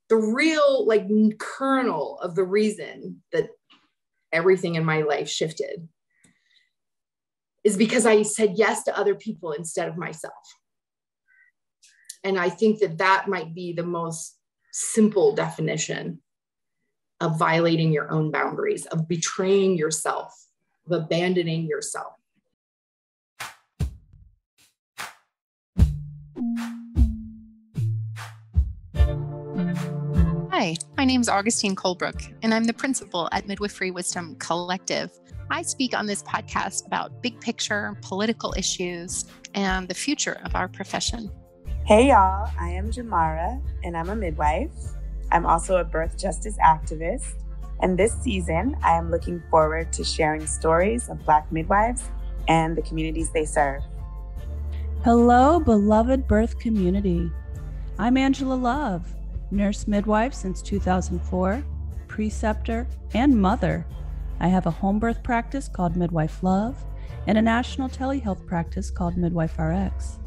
the real like kernel of the reason that everything in my life shifted is because I said yes to other people instead of myself. And I think that that might be the most simple definition of violating your own boundaries, of betraying yourself, of abandoning yourself. Hi, my name is Augustine Colebrook, and I'm the principal at Midwifery Wisdom Collective. I speak on this podcast about big picture political issues and the future of our profession. Hey y'all, I am Jamara, and I'm a midwife. I'm also a birth justice activist, and this season I am looking forward to sharing stories of Black midwives and the communities they serve. Hello, beloved birth community. I'm Angela Love, nurse midwife since 2004, preceptor, and mother. I have a home birth practice called Midwife Love and a national telehealth practice called Midwife RX.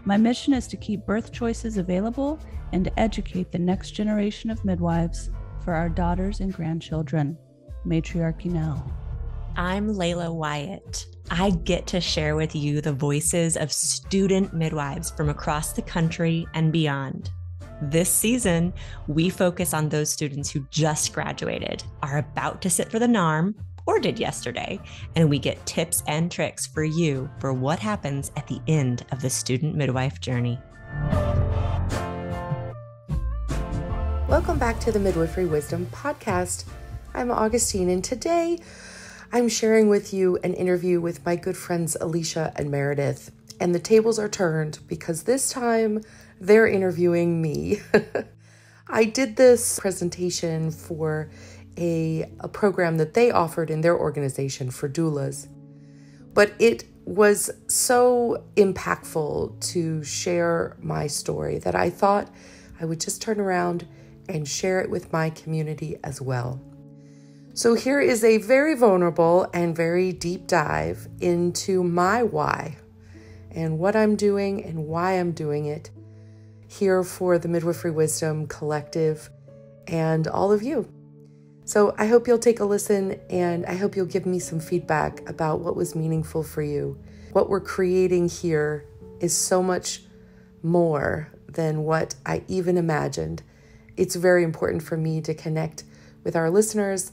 My mission is to keep birth choices available and to educate the next generation of midwives for our daughters and grandchildren. Matriarchy now. I'm Layla Wyatt. I get to share with you the voices of student midwives from across the country and beyond. This season, we focus on those students who just graduated, are about to sit for the NARM, or did yesterday, and we get tips and tricks for you for what happens at the end of the student midwife journey. Welcome back to the Midwifery Wisdom podcast. I'm Augustine, and today I'm sharing with you an interview with my good friends Alicia and Meredith. And the tables are turned because this time they're interviewing me. I did this presentation for a program that they offered in their organization for doulas. But it was so impactful to share my story that I thought I would just turn around and share it with my community as well. So here is a very vulnerable and very deep dive into my why and what I'm doing and why I'm doing it here for the Midwifery Wisdom Collective and all of you. So I hope you'll take a listen, and I hope you'll give me some feedback about what was meaningful for you. What we're creating here is so much more than what I even imagined. It's very important for me to connect with our listeners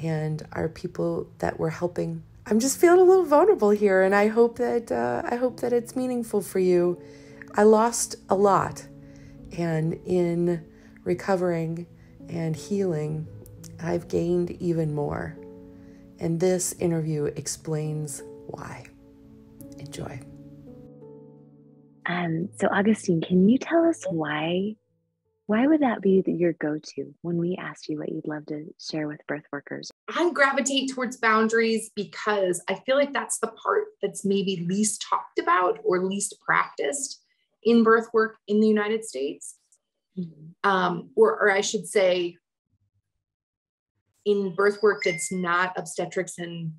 and our people that we're helping. I'm just feeling a little vulnerable here, and I hope that it's meaningful for you. I lost a lot, and in recovering and healing, I've gained even more. And this interview explains why. Enjoy. So Augustine, can you tell us why would that be your go-to when we asked you what you'd love to share with birth workers? I gravitate towards boundaries because I feel like that's the part that's maybe least talked about or least practiced in birth work in the United States. Mm-hmm. Or I should say, in birth work that's not obstetrics and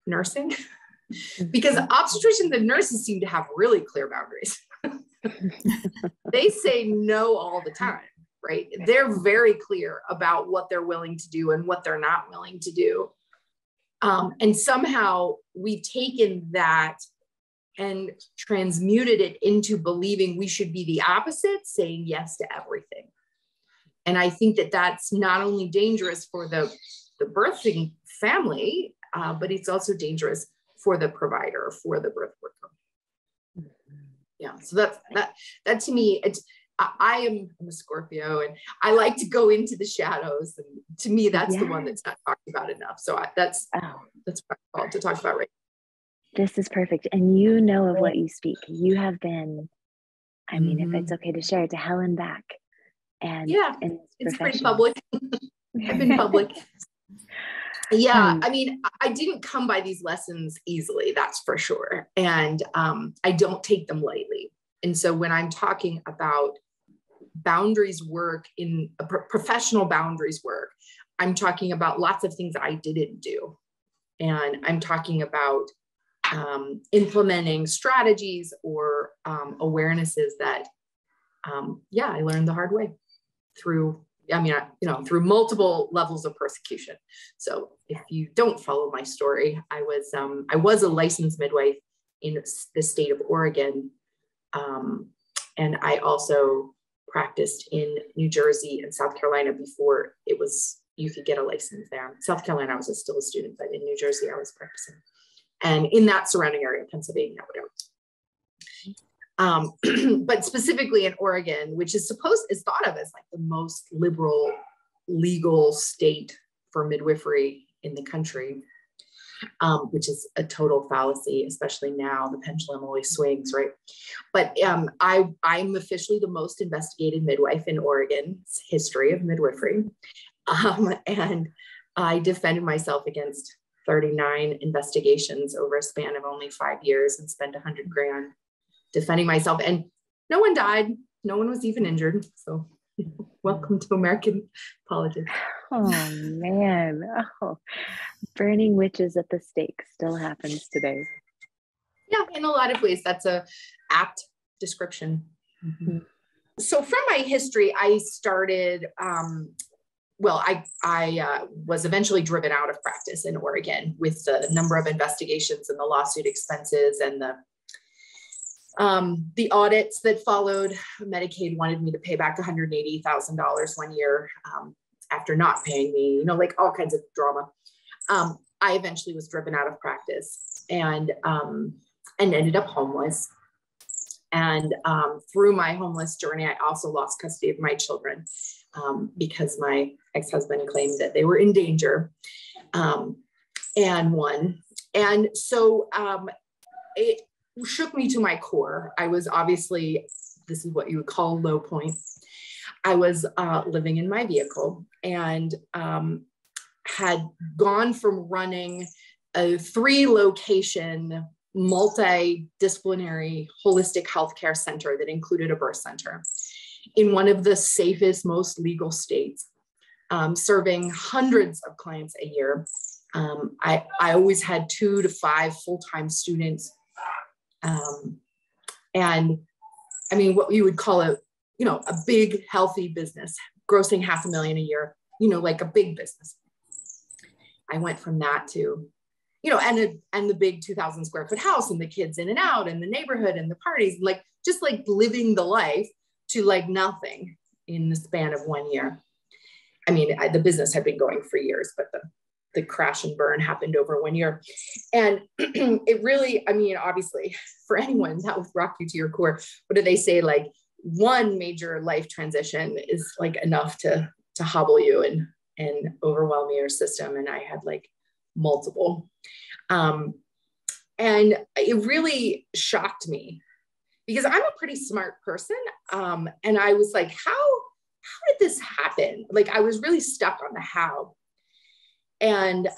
nursing, because obstetricians and nurses seem to have really clear boundaries. They say no all the time, right? They're very clear about what they're willing to do and what they're not willing to do. And somehow we've taken that and transmuted it into believing we should be the opposite, saying yes to everything. And I think that that's not only dangerous for the birthing family, but it's also dangerous for the provider, for the birth worker. Yeah, so that to me, I'm a Scorpio, and I like to go into the shadows. And to me, that's the one that's not talked about enough. So that's what I called to talk about right now. This is perfect. And you know of what you speak. You have been, I mean, if it's okay to share it, to hell and back. And it's pretty public. I've been public. Yeah, I mean, I didn't come by these lessons easily, that's for sure. And I don't take them lightly. And so when I'm talking about boundaries work in professional boundaries work, I'm talking about lots of things that I didn't do. And I'm talking about implementing strategies or awarenesses that, I learned the hard way through through multiple levels of persecution. So if you don't follow my story, I was a licensed midwife in the state of Oregon. And I also practiced in New Jersey and South Carolina before you could get a license there. South Carolina, I was still a student, but in New Jersey, I was practicing. And in that surrounding area, Pennsylvania, whatever. But specifically in Oregon, which is thought of as like the most liberal legal state for midwifery in the country, which is a total fallacy, especially now. The pendulum always swings, right? But I'm officially the most investigated midwife in Oregon's history of midwifery. And I defended myself against 39 investigations over a span of only 5 years and spent $100,000 defending myself. And no one died. No one was even injured. So welcome to American politics. Oh man. Oh, burning witches at the stake still happens today. Yeah, in a lot of ways, that's a apt description. Mm-hmm. So from my history, I started, I was eventually driven out of practice in Oregon with the number of investigations and the lawsuit expenses and the audits that followed. Medicaid wanted me to pay back $180,000 one year after not paying me, like all kinds of drama. I eventually was driven out of practice and ended up homeless. And through my homeless journey, I also lost custody of my children because my ex-husband claimed that they were in danger and won. And so it shook me to my core. I was obviously, this is what you would call low point. I was living in my vehicle and had gone from running a 3-location multidisciplinary holistic healthcare center that included a birth center in one of the safest, most legal states, serving hundreds of clients a year. I always had 2 to 5 full-time students. And I mean, what you would call a big, healthy business, grossing $500,000 a year, like a big business. I went from that to, and the big 2,000 square foot house and the kids in and out and the neighborhood and the parties, just living the life to nothing in the span of 1 year. I mean, the business had been going for years, but the crash and burn happened over 1 year. And it really, obviously for anyone that would rock you to your core, what do they say? One major life transition is enough to hobble you and overwhelm your system. And I had multiple. And it really shocked me because I'm a pretty smart person. And I was like, how did this happen? I was really stuck on the how. And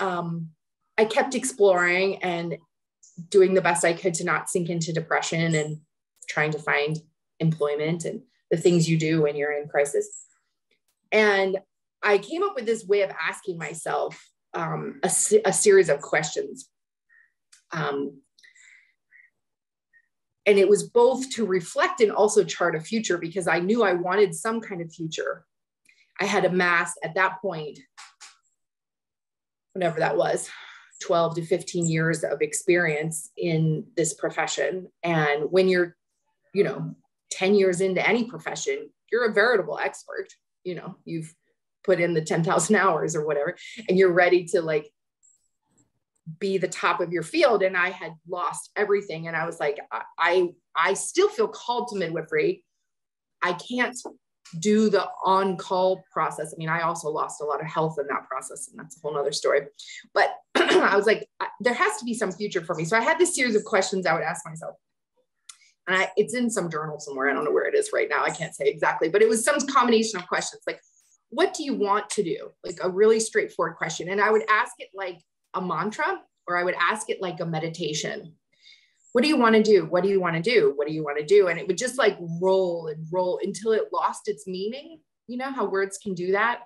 I kept exploring and doing the best I could to not sink into depression and trying to find employment and the things you do when you're in crisis. And I came up with this way of asking myself a series of questions. And it was both to reflect and also chart a future because I knew I wanted some kind of future. I had amassed at that point, whatever that was, 12 to 15 years of experience in this profession. And when you're, 10 years into any profession, you're a veritable expert. You've put in the 10,000 hours or whatever, and you're ready to be the top of your field. And I had lost everything. And I was like, I still feel called to midwifery. I can't do the on-call process. I also lost a lot of health in that process, and that's a whole nother story. But I was like, there has to be some future for me. So I had this series of questions I would ask myself. And it's in some journal somewhere. I don't know where it is right now. I can't say exactly, but it was some combination of questions. What do you want to do? A really straightforward question. And I would ask it like a mantra, or I would ask it like a meditation. What do you want to do? What do you want to do? What do you want to do? And it would just roll and roll until it lost its meaning. You know how words can do that.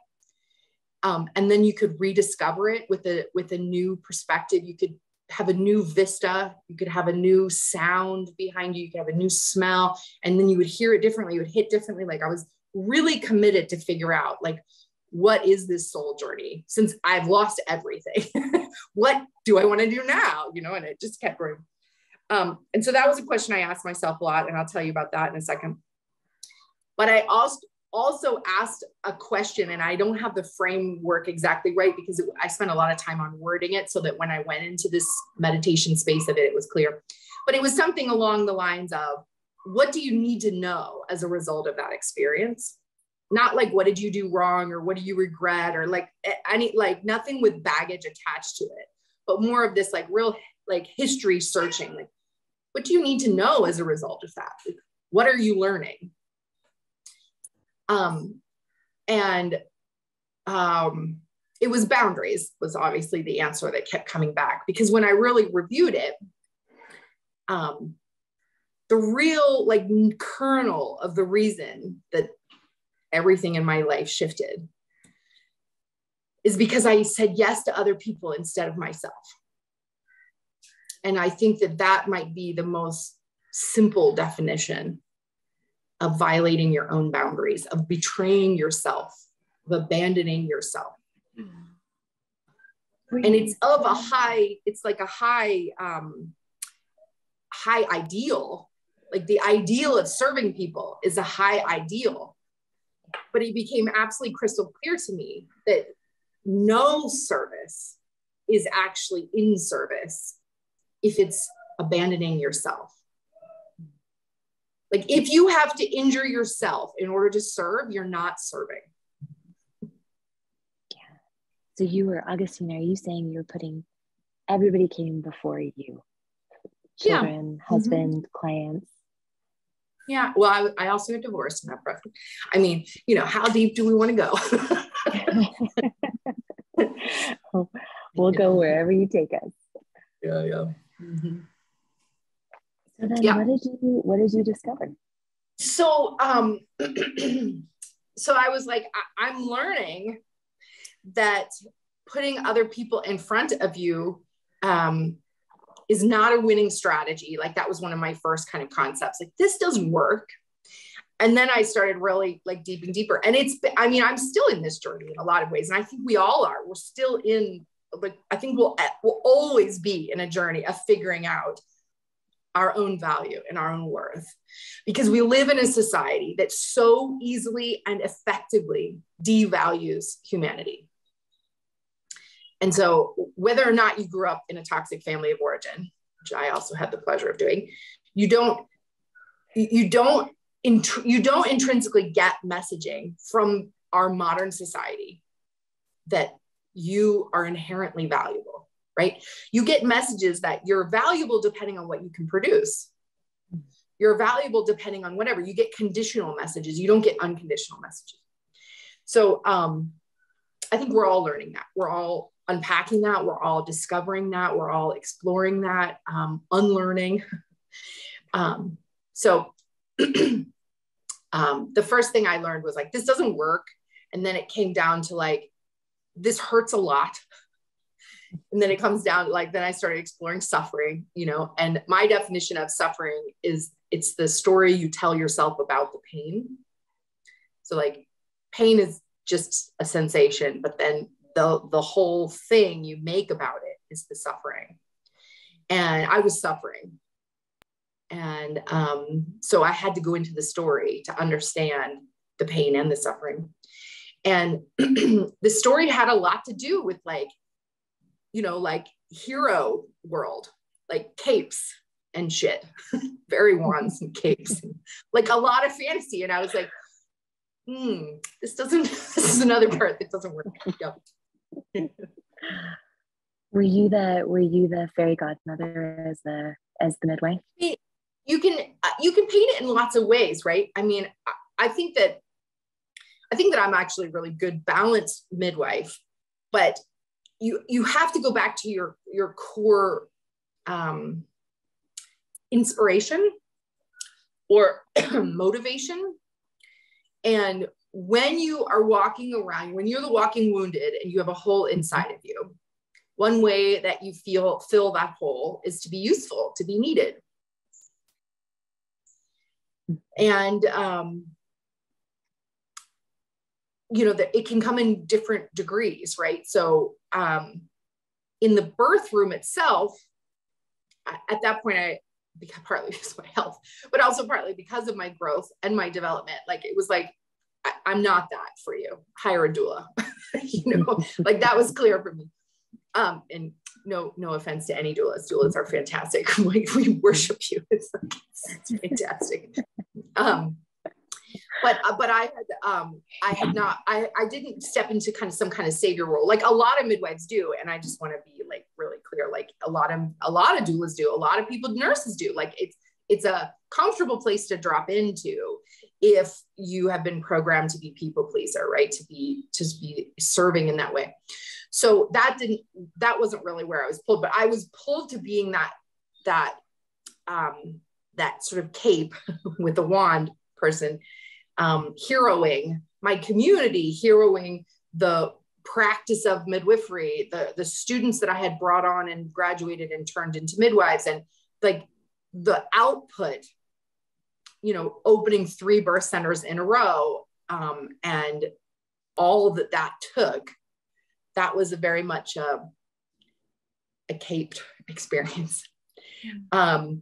And then you could rediscover it with a new perspective. You could have a new vista. You could have a new sound behind you. You could have a new smell, and then you would hear it differently. You would hit differently. I was really committed to figure out, like, what is this soul journey? Since I've lost everything, what do I want to do now? You know, and it just kept growing. And so that was a question I asked myself a lot, and I'll tell you about that in a second. But I also asked a question, and I don't have the framework exactly right, because I spent a lot of time on wording it so that when I went into this meditation space of it, it was clear. But it was something along the lines of, what do you need to know as a result of that experience? Not like, what did you do wrong, or what do you regret, or like nothing with baggage attached to it, but more of this like real like history searching. Like, what do you need to know as a result of that? Like, what are you learning? It was boundaries was obviously the answer that kept coming back, because when I really reviewed it, the real like kernel of the reason that everything in my life shifted is because I said yes to other people instead of myself. And I think that that might be the most simple definition of violating your own boundaries, of betraying yourself, of abandoning yourself. And it's of a high, it's like a high ideal. Like the ideal of serving people is a high ideal. But it became absolutely crystal clear to me that no service is actually in service if it's abandoning yourself. Like if you have to injure yourself in order to serve, you're not serving. Yeah. So you were, Augustine, are you saying you're putting, everybody came before you? Children, husband, clients? Yeah, well, I also got divorced in that process. I mean, you know, how deep do we want to go? We'll go wherever you take us. Yeah. Mm-hmm. So then what did you discover? So, so I was like, I'm learning that putting other people in front of you, is not a winning strategy. Like that was one of my first kind of concepts. Like this doesn't work. And then I started really like deep and deeper. And I'm still in this journey in a lot of ways. And I think we all are. We're still in, like, I think we'll always be in a journey of figuring out our own value and our own worth, because we live in a society that so easily and effectively devalues humanity. And so whether or not you grew up in a toxic family of origin, which I also had the pleasure of doing, you don't intrinsically get messaging from our modern society that you are inherently valuable, right? You get messages that you're valuable depending on what you can produce. You're valuable depending on whatever. You get conditional messages. You don't get unconditional messages. So I think we're all learning that. We're all unpacking that. We're all discovering that. We're all exploring that, unlearning. So the first thing I learned was like, this doesn't work. And then it came down to like, this hurts a lot. And then it comes down to like, then I started exploring suffering, you know, and my definition of suffering is it's the story you tell yourself about the pain. So like pain is just a sensation, but then the whole thing you make about it is the suffering. And I was suffering. And so I had to go into the story to understand the pain and the suffering. And the story had a lot to do with like, you know, like hero world, like capes and shit, fairy wands and capes, like a lot of fantasy. And I was like, this is another part that doesn't work. Yep. Were you the fairy godmother as the midwife? You can paint it in lots of ways, right? I mean, I think that I'm actually a really good balanced midwife, but you have to go back to your core inspiration or motivation. And when you are walking around, when you're the walking wounded and you have a hole inside of you, one way that you fill that hole is to be useful, to be needed. And that it can come in different degrees, right? So in the birth room itself, at that point, partly because of my health, but also partly because of my growth and my development, like it was like, I'm not that for you. Hire a doula, like that was clear for me. And no offense to any doulas. Doulas are fantastic. We worship you. It's fantastic. But I didn't step into kind of some kind of savior role like a lot of midwives do. And I just want to be like really clear, like a lot of doulas do, a lot of nurses do. Like it's a comfortable place to drop into if you have been programmed to be people pleaser, right? To be serving in that way. So that wasn't really where I was pulled, but I was pulled to being that sort of cape with the wand person, heroing my community, heroing the practice of midwifery, the students that I had brought on and graduated and turned into midwives, and like the output, opening 3 birth centers in a row, and all that took. That was very much a caped experience. And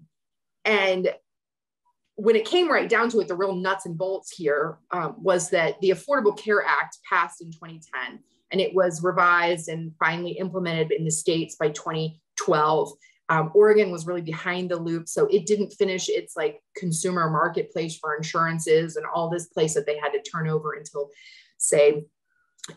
when it came right down to it, the real nuts and bolts here was that the Affordable Care Act passed in 2010, and it was revised and finally implemented in the states by 2012. Oregon was really behind the loop, so it didn't finish its like consumer marketplace for insurances and all this place that they had to turn over until, say,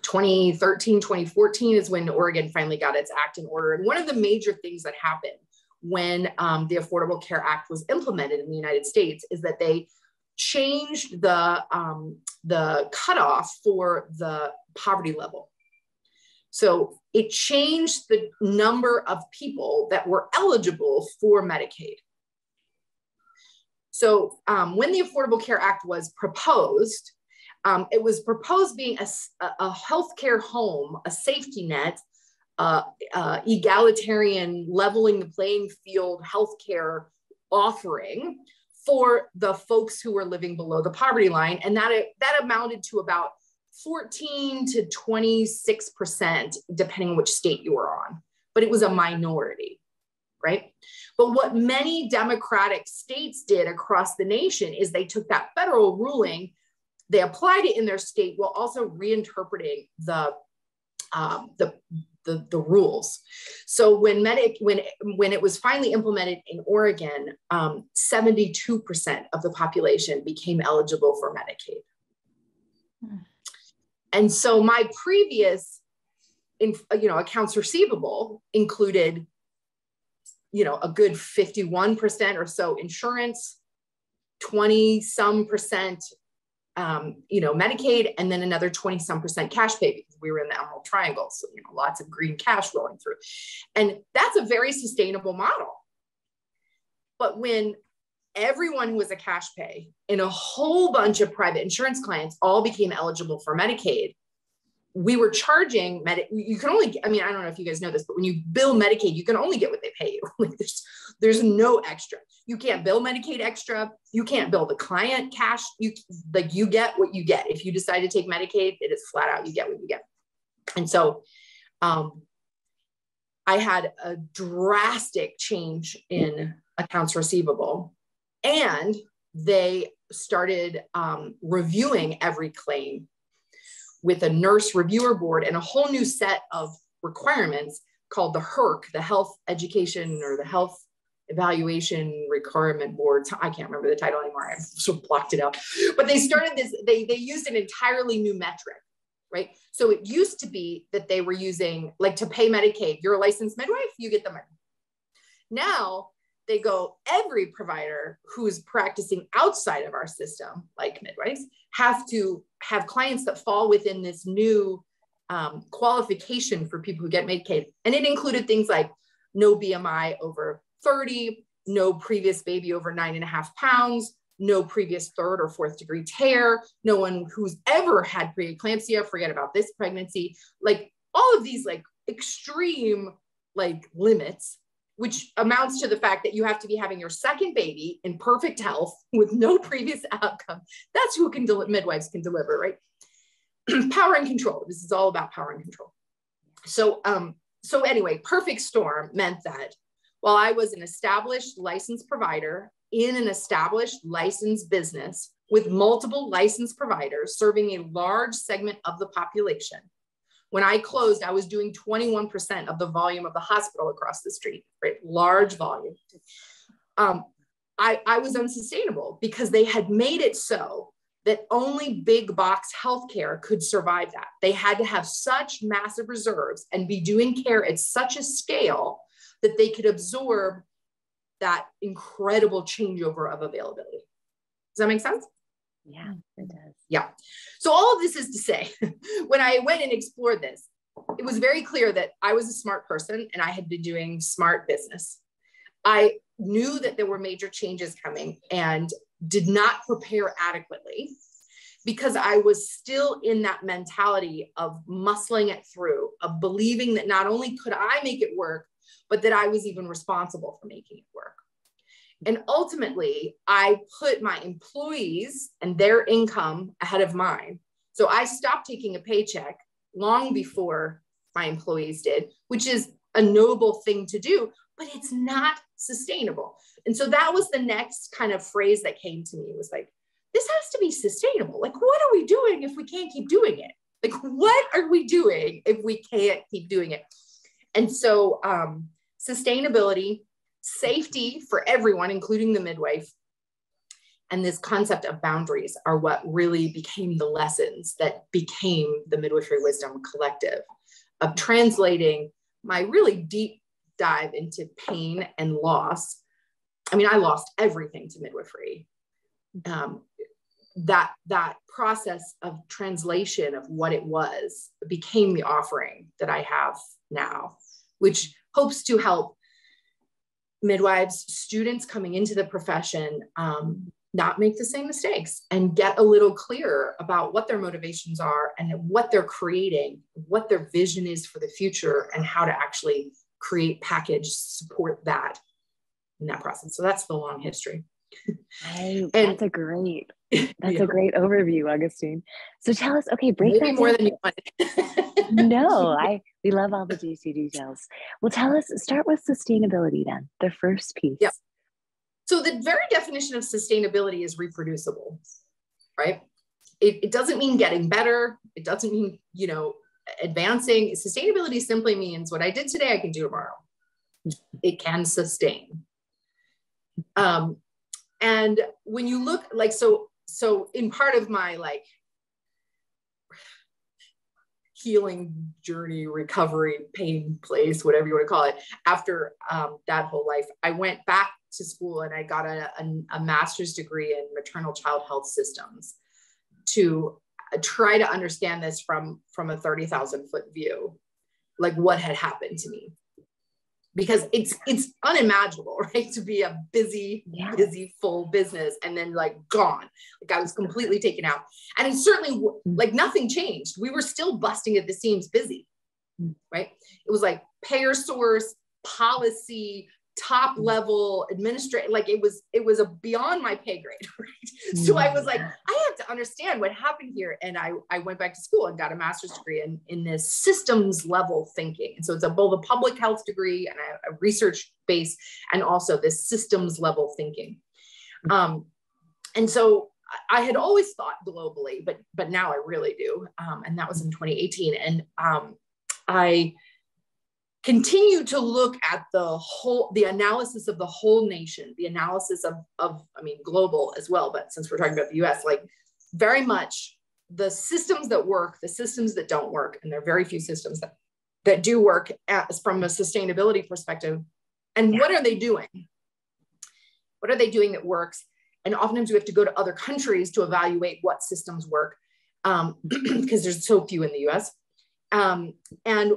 2013, 2014 is when Oregon finally got its act in order. And one of the major things that happened when the Affordable Care Act was implemented in the United States is that they changed the cutoff for the poverty level. So it changed the number of people that were eligible for Medicaid. So when the Affordable Care Act was proposed, it was proposed being a healthcare home, a safety net, egalitarian, leveling the playing field healthcare offering for the folks who were living below the poverty line. And that amounted to about 14 to 26%, depending on which state you were on, but it was a minority, right? But what many Democratic states did across the nation is they took that federal ruling, they applied it in their state while also reinterpreting the rules. So when it was finally implemented in Oregon, 72% of the population became eligible for Medicaid. And so my previous, accounts receivable included, a good 51% or so insurance, 20-some%, Medicaid, and then another 20-some% cash pay because we were in the Emerald Triangle. So, lots of green cash rolling through. And that's a very sustainable model. But when everyone who was a cash pay and a whole bunch of private insurance clients all became eligible for Medicaid, we were charging you can only, I don't know if you guys know this, but when you bill Medicaid, you can only get what they pay you. Like there's no extra. You can't bill Medicaid extra. You can't bill the client cash. You get what you get. If you decide to take Medicaid, it is flat out, you get what you get. And so I had a drastic change in accounts receivable, and they started reviewing every claim with a nurse reviewer board and a whole new set of requirements called the HERC, the Health Education or the Health Evaluation Requirement Board. I can't remember the title anymore. I sort of blocked it out. But they started this, they used an entirely new metric, right? So it used to be that they were using, like, to pay Medicaid, you're a licensed midwife, you get the money. Now they go, every provider who's practicing outside of our system, like midwives, have to have clients that fall within this new qualification for people who get Medicaid. And it included things like no BMI over 30, no previous baby over 9.5 pounds, no previous 3rd or 4th degree tear, no one who's ever had preeclampsia, forget about this pregnancy, like all of these like extreme like limits, which amounts to the fact that you have to be having your second baby in perfect health with no previous outcome. That's who midwives can deliver, right? power and control. This is all about power and control. So anyway, perfect storm meant that while I was an established licensed provider in an established licensed business with multiple licensed providers serving a large segment of the population, when I closed, I was doing 21% of the volume of the hospital across the street, right? Large volume. I was unsustainable because they had made it so that only big box healthcare could survive that. They had to have such massive reserves and be doing care at such a scale that they could absorb that incredible changeover of availability. Does that make sense? Yeah, it does. Yeah. So all of this is to say, when I went and explored this, it was very clear that I was a smart person and I had been doing smart business. I knew that there were major changes coming and did not prepare adequately because I was still in that mentality of muscling it through, of believing that not only could I make it work, but that I was even responsible for making it work. And ultimately, I put my employees and their income ahead of mine. So I stopped taking a paycheck long before my employees did, which is a noble thing to do, but it's not sustainable. And so that was the next kind of phrase that came to me. It was like, this has to be sustainable. Like, what are we doing if we can't keep doing it? Like, what are we doing if we can't keep doing it? And so sustainability, safety for everyone, including the midwife, and this concept of boundaries are what really became the lessons that became the Midwifery Wisdom Collective, of translating my really deep dive into pain and loss. I mean, I lost everything to midwifery. That process of translation of what it was became the offering that I have now, which hopes to help midwives, students coming into the profession, not make the same mistakes and get a little clearer about what their motivations are and what they're creating, what their vision is for the future, and how to actually create, package, support that in that process. So that's the long history. That's a great overview, Augustine. So tell us, okay, break maybe that more down. than you wanted. No, we love all the juicy details. Well, start with sustainability then, the first piece. Yeah. So the very definition of sustainability is reproducible, right? It doesn't mean getting better. It doesn't mean, advancing. Sustainability simply means what I did today, I can do tomorrow. It can sustain. And when you look so in part of my healing journey, recovery, pain place, whatever you want to call it, after that whole life, I went back to school and I got a master's degree in maternal child health systems to try to understand this from a 30,000 foot view, like what had happened to me. Because it's unimaginable, right? To be a busy, full business and then gone. I was completely taken out. And it certainly nothing changed. We were still busting at the seams busy, right? It was payer source, policy, top level administrative, it was a beyond my pay grade, right? So I was I have to understand what happened here. And I went back to school and got a master's degree in this systems level thinking. And so it's both a public health degree and a research base, and also this systems level thinking. And so I had always thought globally, but now I really do. And that was in 2018. And I continue to look at the analysis of the whole nation, the analysis of global as well. But since we're talking about the US, very much the systems that work, the systems that don't work, and there are very few systems that do work from a sustainability perspective. And what are they doing? What are they doing that works? And oftentimes we have to go to other countries to evaluate what systems work because there's so few in the US. And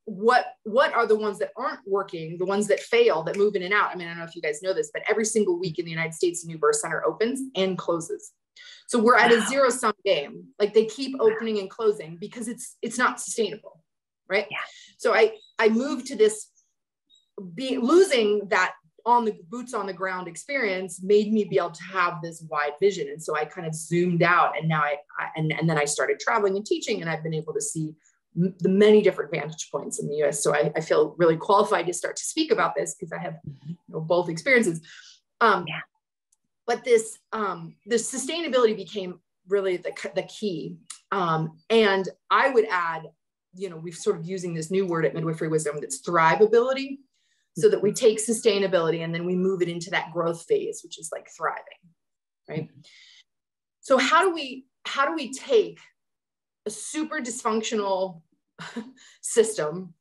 what are the ones that aren't working, the ones that fail, that move in and out? I don't know if you guys know this, but every single week in the United States, a new birth center opens and closes. So we're at a zero-sum game. They keep opening and closing because it's not sustainable, right? Yeah. So I moved to this losing that on the boots on the ground experience made me be able to have this wide vision. And so I kind of zoomed out, and now and then I started traveling and teaching, and I've been able to see the many different vantage points in the US. So I feel really qualified to start to speak about this because I have both experiences. But this sustainability became really the key. And I would add, we've sort of using this new word at Midwifery Wisdom, that's thrivability, so that we take sustainability and then we move it into that growth phase, which is like thriving, right? So how do we take a super dysfunctional system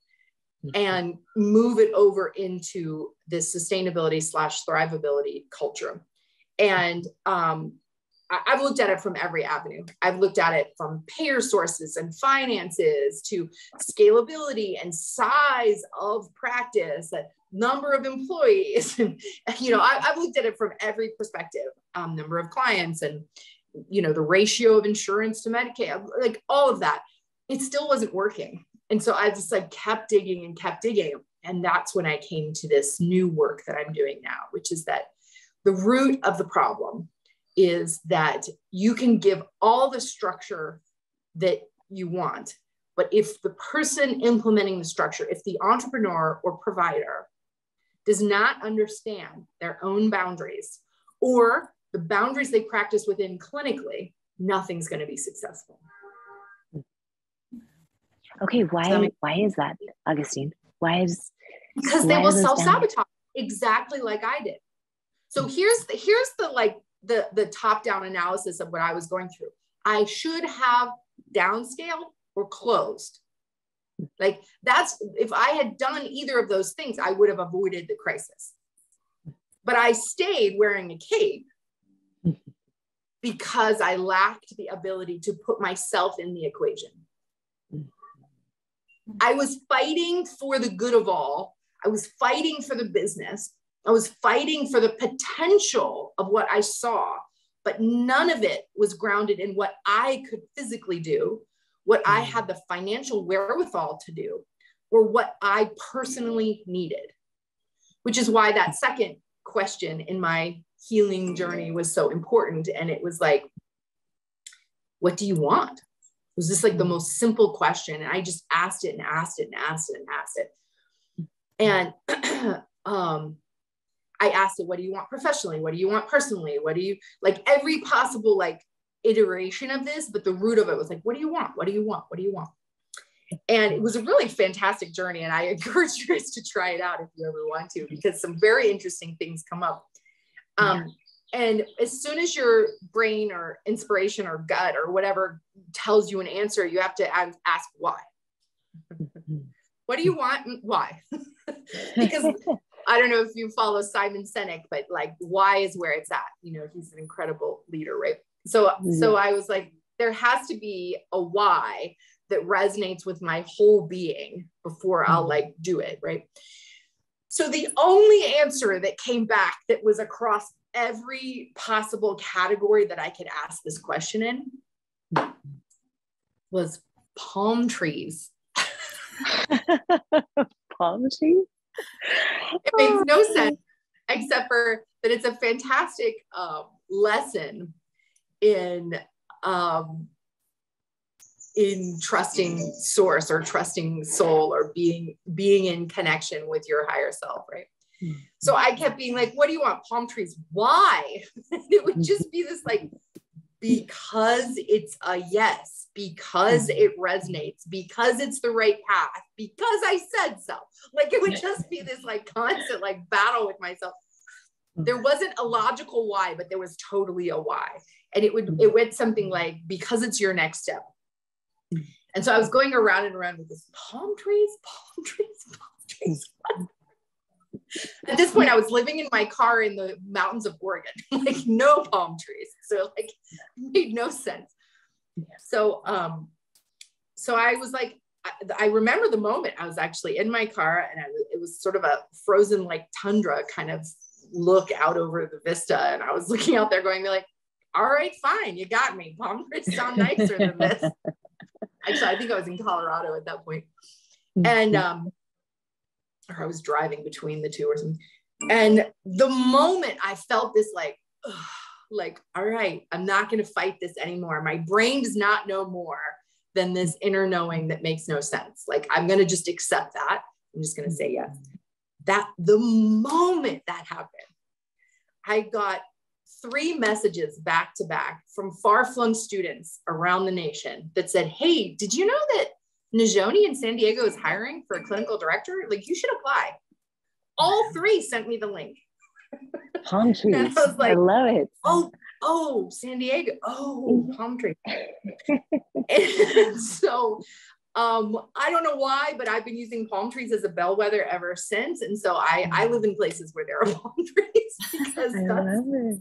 and move it over into this sustainability / thrivability culture? And I've looked at it from every avenue. I've looked at it from payer sources and finances to scalability and size of practice, number of employees. And, I've looked at it from every perspective, number of clients and, the ratio of insurance to Medicaid, like all of that. It still wasn't working. And so I just kept digging and kept digging. And that's when I came to this new work that I'm doing now, which is that the root of the problem is that you can give all the structure that you want, but if the person implementing the structure, if the entrepreneur or provider does not understand their own boundaries or the boundaries they practice within clinically, nothing's going to be successful. Okay, why is that, Augustine? Because they will self-sabotage exactly like I did. So here's the top-down analysis of what I was going through. I should have downscaled or closed. If I had done either of those things, I would have avoided the crisis. But I stayed wearing a cape because I lacked the ability to put myself in the equation. I was fighting for the good of all. I was fighting for the business. I was fighting for the potential of what I saw, but none of it was grounded in what I could physically do, what I had the financial wherewithal to do, or what I personally needed, which is why that second question in my healing journey was so important. And it was like, what do you want? It was just the most simple question. And I just asked it and asked it and asked it and asked it. And I asked it, what do you want professionally? What do you want personally? What do you every possible iteration of this, but the root of it was what do you want? What do you want? What do you want? And it was a really fantastic journey. And I encourage you guys to try it out if you ever want to, because some very interesting things come up. And as soon as your brain or inspiration or gut or whatever tells you an answer, you have to ask why. What do you want? Why? Because I don't know if you follow Simon Sinek, but why is where it's at. He's an incredible leader, right? So I was there has to be a why that resonates with my whole being before I'll do it, right? So the only answer that came back that was across every possible category that I could ask this question in was palm trees. Palm trees? It makes no sense, except for that it's a fantastic lesson in trusting source or trusting soul or being in connection with your higher self, right? So I kept being what do you want? Palm trees. Why? It would just be this because it's a yes, because it resonates, because it's the right path, because I said so. It would just be this constant battle with myself. There wasn't a logical why, but there was totally a why. And it went something because it's your next step. And so I was going around and around with this palm trees. At this point, I was living in my car in the mountains of Oregon, no palm trees. So it made no sense. So I was I remember the moment I was actually in my car and it was sort of a frozen tundra kind of look out over the vista. And I was looking out there going all right, fine. You got me. Palm trees sound nicer than this. Actually, I think I was in Colorado at that point. And, or I was driving between the two or something. And the moment I felt this like, all right, I'm not going to fight this anymore. My brain does not know more than this inner knowing that makes no sense. Like, I'm going to just accept that. I'm just going to say yes. That the moment that happened, I got 3 messages back to back from far-flung students around the nation that said, hey, did you know that Najoni in San Diego is hiring for a clinical director? Like, you should apply. All 3 sent me the link. Palm trees. And I was like, I love it. Oh, San Diego. Oh, palm trees. And so I don't know why, but I've been using palm trees as a bellwether ever since. And so I live in places where there are palm trees because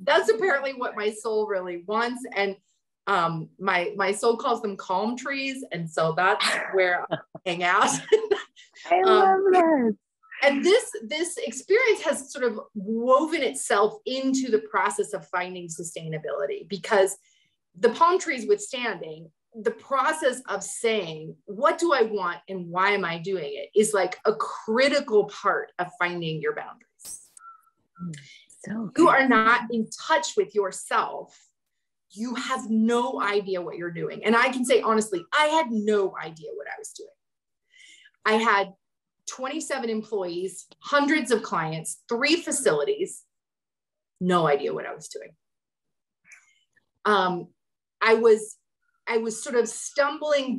that's apparently what my soul really wants. And my soul calls them calm trees. And so that's where I hang out. I love that. And this experience has sort of woven itself into the process of finding sustainability, because the palm trees withstanding, the process of saying, what do I want and why am I doing it, is like a critical part of finding your boundaries. So you are not in touch with yourself. You have no idea what you're doing. And I can say, honestly, I had no idea what I was doing. I had 27 employees, hundreds of clients, 3 facilities, no idea what I was doing. I was sort of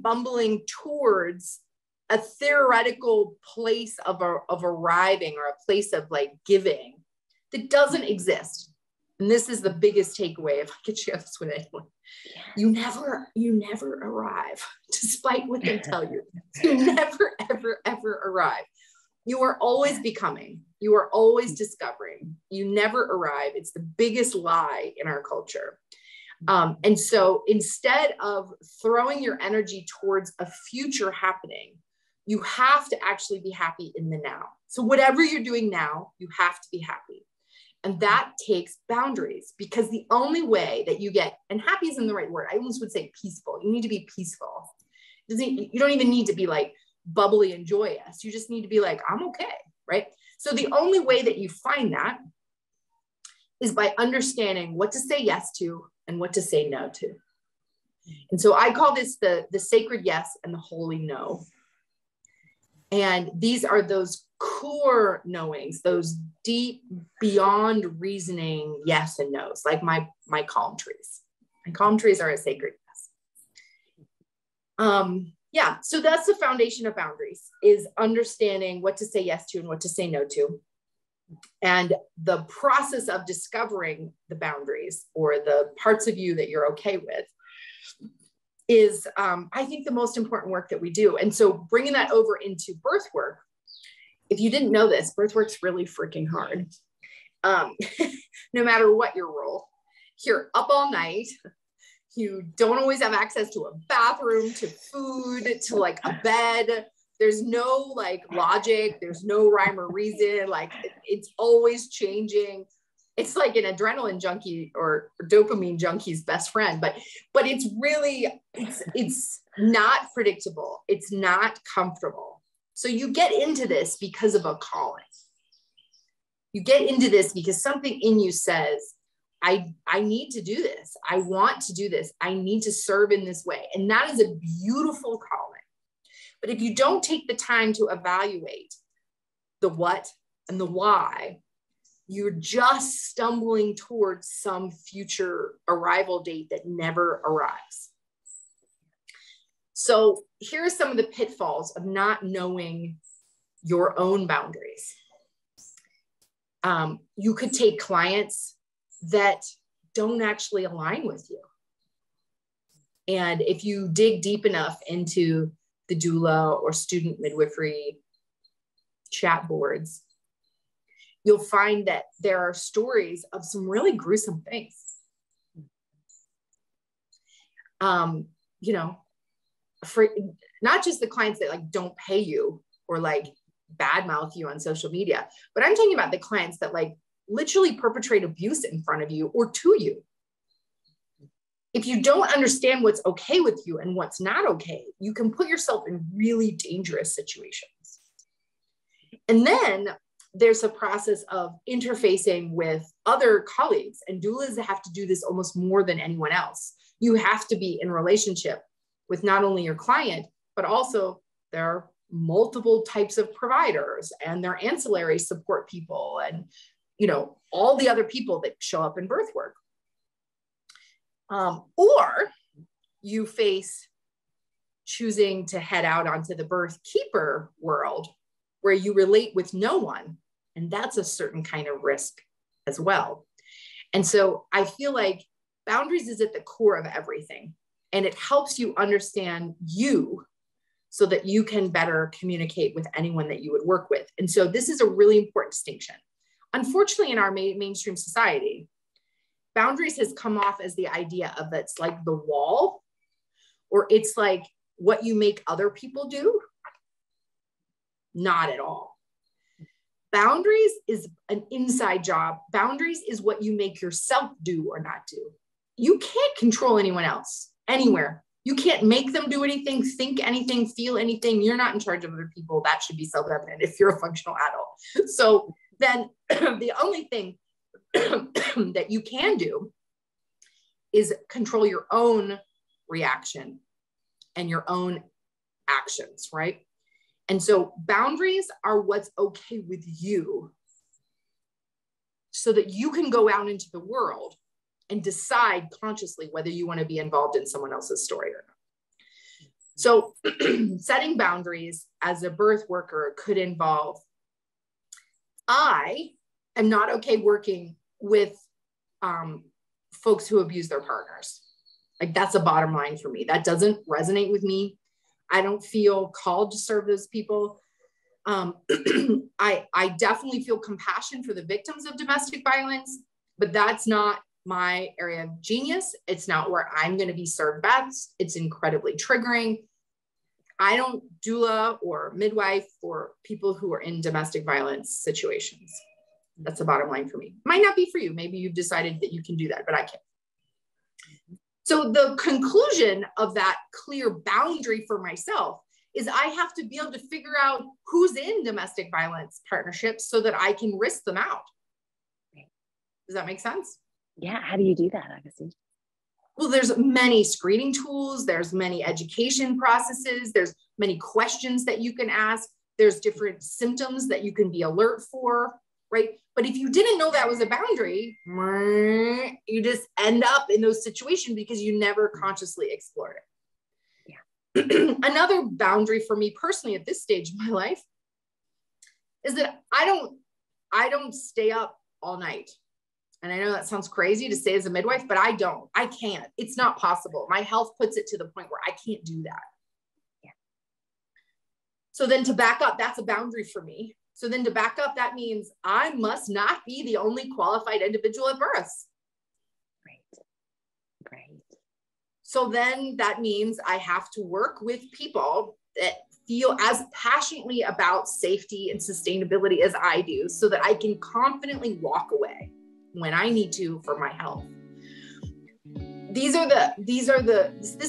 bumbling towards a theoretical place of arriving, or a place of like giving that doesn't exist. And this is the biggest takeaway, if I could share this with anyone. You never arrive, despite what they tell you. You never, ever arrive. You are always becoming. You are always discovering. You never arrive. It's the biggest lie in our culture. And so instead of throwing your energy towards a future happening, you have to actually be happy in the now. So whatever you're doing now, you have to be happy. And that takes boundaries, because the only way that you get, and happy isn't the right word, I almost would say peaceful. You need to be peaceful. You don't even need to be like bubbly and joyous. You just need to be like, I'm okay, right? So the only way that you find that is by understanding what to say yes to and what to say no to. And so I call this the sacred yes and the holy no. And these are those core knowings, those deep, beyond reasoning yes and no's, like my calm trees. My calm trees are a sacred yes. Yeah, so that's the foundation of boundaries, is understanding what to say yes to and what to say no to. And the process of discovering the boundaries, or the parts of you that you're okay with, is, I think, the most important work that we do. And so bringing that over into birth work, if you didn't know this, birth work's really freaking hard. No matter what your role, you're up all night. You don't always have access to a bathroom, to food, to like a bed. There's no like logic. There's no rhyme or reason. Like it's always changing. It's like an adrenaline junkie or dopamine junkie's best friend, but it's really, it's not predictable. It's not comfortable. So you get into this because of a calling. You get into this because something in you says, I need to do this. I want to do this. I need to serve in this way. And that is a beautiful calling. But if you don't take the time to evaluate the what and the why, you're just stumbling towards some future arrival date that never arrives. So here are some of the pitfalls of not knowing your own boundaries. You could take clients that don't actually align with you. And if you dig deep enough into the doula or student midwifery chat boards, you'll find that there are stories of some really gruesome things. You know, for not just the clients that like don't pay you or like badmouth you on social media, but I'm talking about the clients that like literally perpetrate abuse in front of you or to you. If you don't understand what's okay with you and what's not okay, you can put yourself in really dangerous situations. And then there's a process of interfacing with other colleagues, and doulas have to do this almost more than anyone else. You have to be in relationship with not only your client, but also their multiple types of providers and their ancillary support people and, all the other people that show up in birth work. Or you face choosing to head out onto the birth keeper world where you relate with no one. And that's a certain kind of risk as well. And so I feel like boundaries is at the core of everything. And it helps you understand you so that you can better communicate with anyone that you would work with. And so this is a really important distinction. Unfortunately, in our mainstream society, boundaries has come off as the idea of it's like the wall, or it's like what you make other people do. Not at all. Boundaries is an inside job. Boundaries is what you make yourself do or not do. You can't control anyone else anywhere. You can't make them do anything, think anything, feel anything. You're not in charge of other people. That should be self-evident if you're a functional adult. So then the only thing that you can do is control your own reaction and your own actions, right? And so boundaries are what's okay with you so that you can go out into the world and decide consciously whether you want to be involved in someone else's story or not. So setting boundaries as a birth worker could involve, I am not okay working with folks who abuse their partners. Like that's a bottom line for me. That doesn't resonate with me. I don't feel called to serve those people. I definitely feel compassion for the victims of domestic violence, but that's not my area of genius. It's not where I'm going to be served best. It's incredibly triggering. I don't doula or midwife for people who are in domestic violence situations. That's the bottom line for me. Might not be for you. Maybe you've decided that you can do that, but I can't. So the conclusion of that clear boundary for myself is I have to be able to figure out who's in domestic violence partnerships so that I can risk them out. Does that make sense? Yeah. How do you do that, Augustine? Well, there's many screening tools. There's many education processes. There's many questions that you can ask. There's different symptoms that you can be alert for, right? But if you didn't know that was a boundary, you just end up in those situations because you never consciously explored it. Yeah. Another boundary for me personally at this stage of my life is that I don't stay up all night. And I know that sounds crazy to say as a midwife, but I can't. It's not possible. My health puts it to the point where I can't do that. Yeah. So then to back up, that's a boundary for me. So then to back up, that means I must not be the only qualified individual at birth. Right. So then that means I have to work with people that feel as passionately about safety and sustainability as I do so that I can confidently walk away when I need to for my health. This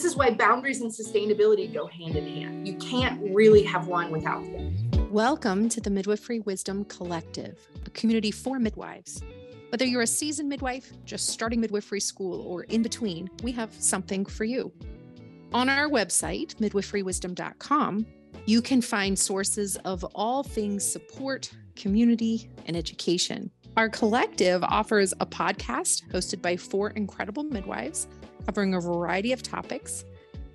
is why boundaries and sustainability go hand in hand. You can't really have one without the other. Welcome to the Midwifery Wisdom Collective, a community for midwives. Whether you're a seasoned midwife, just starting midwifery school, or in between, we have something for you. On our website, midwiferywisdom.com, you can find sources of all things support, community, and education. Our collective offers a podcast hosted by 4 incredible midwives covering a variety of topics,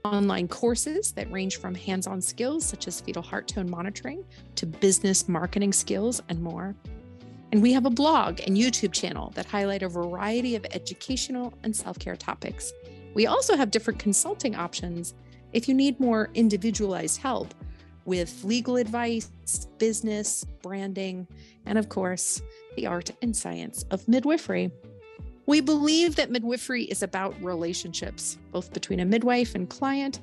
online courses that range from hands-on skills such as fetal heart tone monitoring to business marketing skills and more. And we have a blog and YouTube channel that highlight a variety of educational and self-care topics. We also have different consulting options if you need more individualized help with legal advice, business, branding, and of course, the art and science of midwifery. We believe that midwifery is about relationships, both between a midwife and client,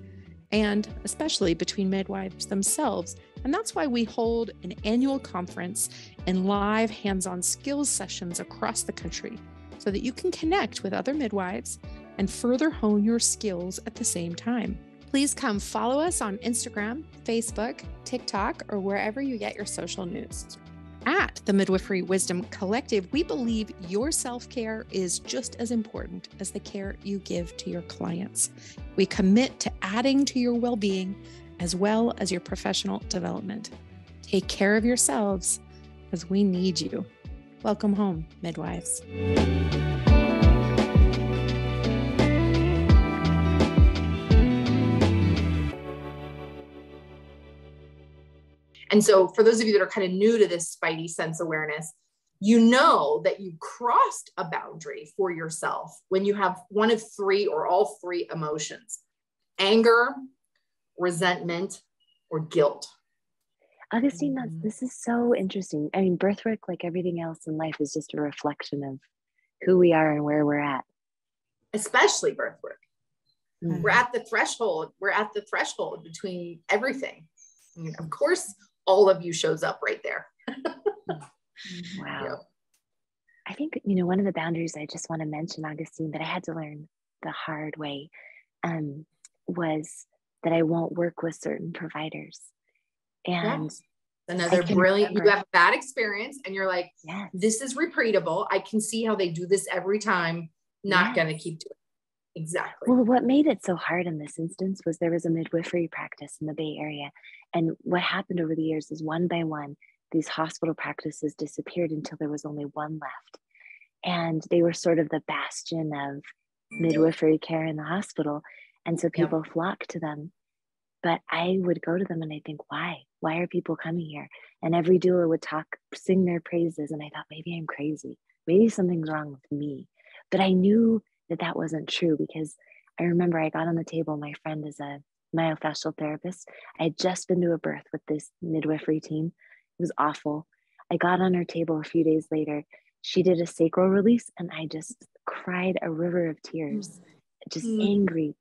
and especially between midwives themselves. And that's why we hold an annual conference and live hands-on skills sessions across the country so that you can connect with other midwives and further hone your skills at the same time. Please come follow us on Instagram, Facebook, TikTok, or wherever you get your social news. At the Midwifery Wisdom Collective, we believe your self-care is just as important as the care you give to your clients. We commit to adding to your well-being as well as your professional development. Take care of yourselves because we need you. Welcome home, midwives. And so for those of you that are kind of new to this spidey sense awareness, you know that you crossed a boundary for yourself when you have one of three or all three emotions: anger, resentment, or guilt. Augustine, this is so interesting. I mean, birth work, like everything else in life, is just a reflection of who we are and where we're at. Especially birth work. Mm-hmm. We're at the threshold. We're at the threshold between everything. I mean, of course, all of you shows up right there. Wow. Yep. I think, one of the boundaries I just want to mention, Augustine, that I had to learn the hard way was that I won't work with certain providers. And another brilliant, you have a bad experience and you're like, this is repeatable. I can see how they do this every time. Not going to keep doing it. Exactly. Well, what made it so hard in this instance was there was a midwifery practice in the Bay Area. And what happened over the years is one by one, these hospital practices disappeared until there was only one left. And they were sort of the bastion of midwifery care in the hospital. And so people flocked to them. But I would go to them and I think, why? Why are people coming here? And every doula would sing their praises. And I thought, maybe I'm crazy. Maybe something's wrong with me. But I knew that wasn't true, because I remember I got on the table. My friend is a myofascial therapist. I had just been to a birth with this midwifery team. It was awful. I got on her table a few days later. She did a sacral release and I just cried a river of tears, just angry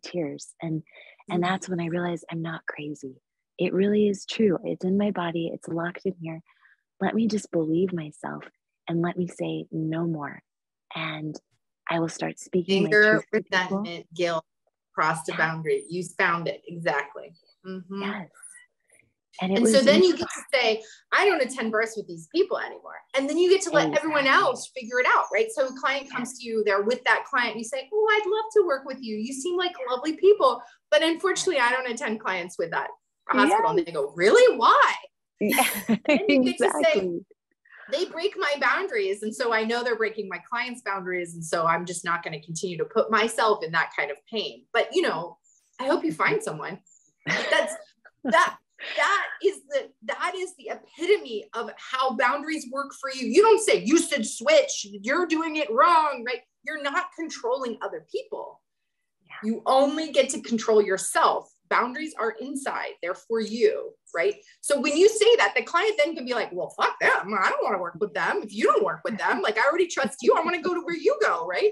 tears. And that's when I realized I'm not crazy. It really is true. It's in my body. It's locked in here. Let me just believe myself and let me say no more. And I will start speaking anger, resentment, guilt, crossed a boundary. You found it. Exactly. Mm-hmm. Yes. And so then you get to say, I don't attend births with these people anymore. And then you get to let everyone else figure it out, right? So a client comes to you, they're with that client. You say, oh, I'd love to work with you. You seem like lovely people. But unfortunately, I don't attend clients with that hospital. And they go, really? Why? Yeah, and you get to say, they break my boundaries. And so I know they're breaking my clients' boundaries. And so I'm just not going to continue to put myself in that kind of pain. But, I hope you find someone. That is the epitome of how boundaries work for you. You don't say, you should switch. You're doing it wrong, right? You're not controlling other people. Yeah. You only get to control yourself. Boundaries are inside. They're for you, right? So when you say that, the client then can be like, well, fuck them. I don't want to work with them. If you don't work with them, like, I already trust you. I want to go to where you go, right?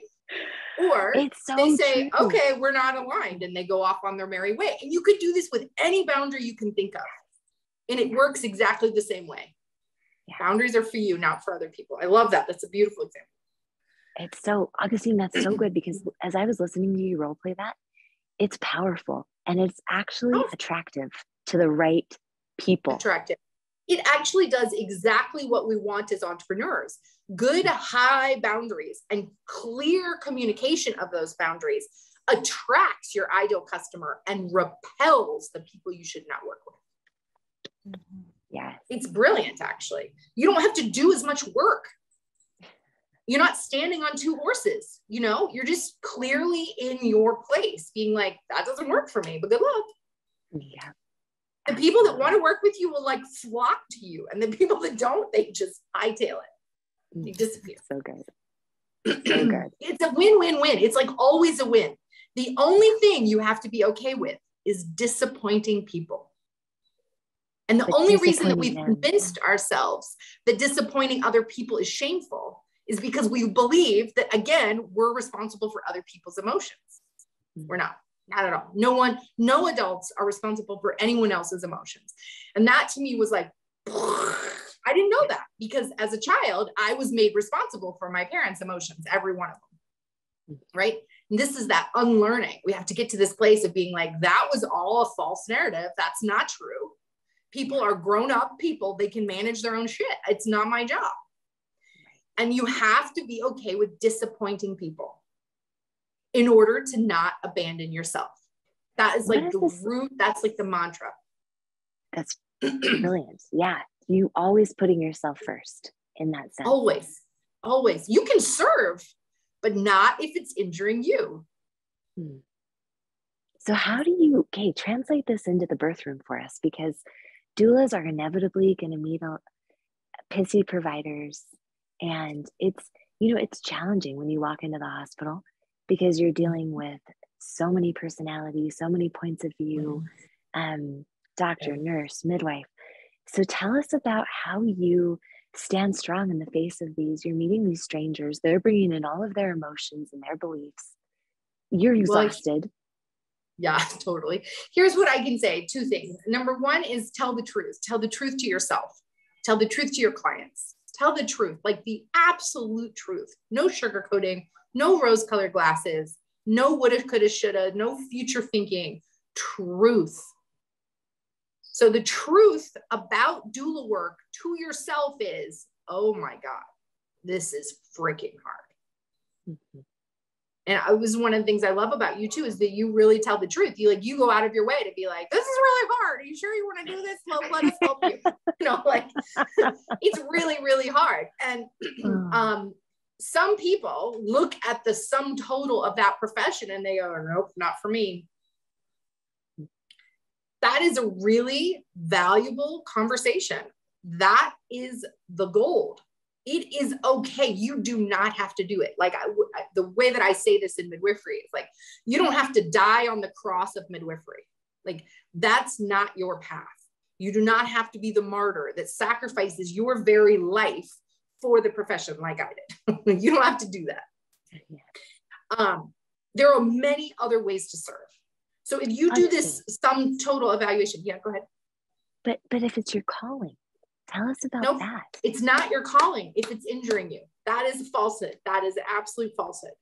Or they say, okay, we're not aligned, and they go off on their merry way. And you could do this with any boundary you can think of. And it works exactly the same way. Yeah. Boundaries are for you, not for other people. I love that. That's a beautiful example. It's so, Augustine, that's so good, because as I was listening to you role play that, it's powerful and it's actually attractive to the right people. Attractive. It actually does exactly what we want as entrepreneurs. Good high boundaries and clear communication of those boundaries attracts your ideal customer and repels the people you should not work with. Mm-hmm. Yeah. It's brilliant, actually. You don't have to do as much work. You're not standing on two horses, you're just clearly in your place being like, that doesn't work for me, but good luck. Yeah. The people that want to work with you will flock to you. And the people that don't, they just hightail it. They disappear. So good. So good. It's a win-win-win. It's always a win. The only thing you have to be okay with is disappointing people. And the only reason that we've convinced ourselves that disappointing other people is shameful is because we believe that, again, we're responsible for other people's emotions. We're not at all. No adults are responsible for anyone else's emotions. And that to me was like, I didn't know that, because as a child, I was made responsible for my parents' emotions, every one of them, right? And this is that unlearning. We have to get to this place of being like, that was all a false narrative. That's not true. People are grown up people. They can manage their own shit. It's not my job. And you have to be okay with disappointing people in order to not abandon yourself. That is like the root. That's like the mantra. That's brilliant. Yeah. You always putting yourself first in that sense. Always, always. You can serve, but not if it's injuring you. So how do you, translate this into the birth room for us? Because doulas are inevitably going to meet pissy providers. And it's challenging when you walk into the hospital because you're dealing with so many personalities, so many points of view, doctor, nurse, midwife. So tell us about how you stand strong in the face of these. You're meeting these strangers. They're bringing in all of their emotions and their beliefs. You're exhausted. Yeah, totally. Here's what I can say. 2 things. Number 1 is tell the truth. Tell the truth to yourself. Tell the truth to your clients. Tell the truth, like the absolute truth. No sugarcoating, no rose-colored glasses, no woulda, coulda, shoulda, no future thinking. Truth. So the truth about doula work to yourself is, oh my God, this is freaking hard. And it was one of the things I love about you too, is that you really tell the truth. You go out of your way to be like, this is really hard. Are you sure you want to do this? Well, let us help you. It's really, really hard. And some people look at the sum total of that profession and they go, nope, not for me. That is a really valuable conversation. That is the gold. It is okay. You do not have to do it. Like the way that I say this in midwifery is like, you don't have to die on the cross of midwifery. Like that's not your path. You do not have to be the martyr that sacrifices your very life for the profession like I did. You don't have to do that. There are many other ways to serve. So if you do this sum total evaluation, go ahead. But if it's your calling, tell us about that. It's not your calling if it's injuring you. That is a falsehood. That is an absolute falsehood.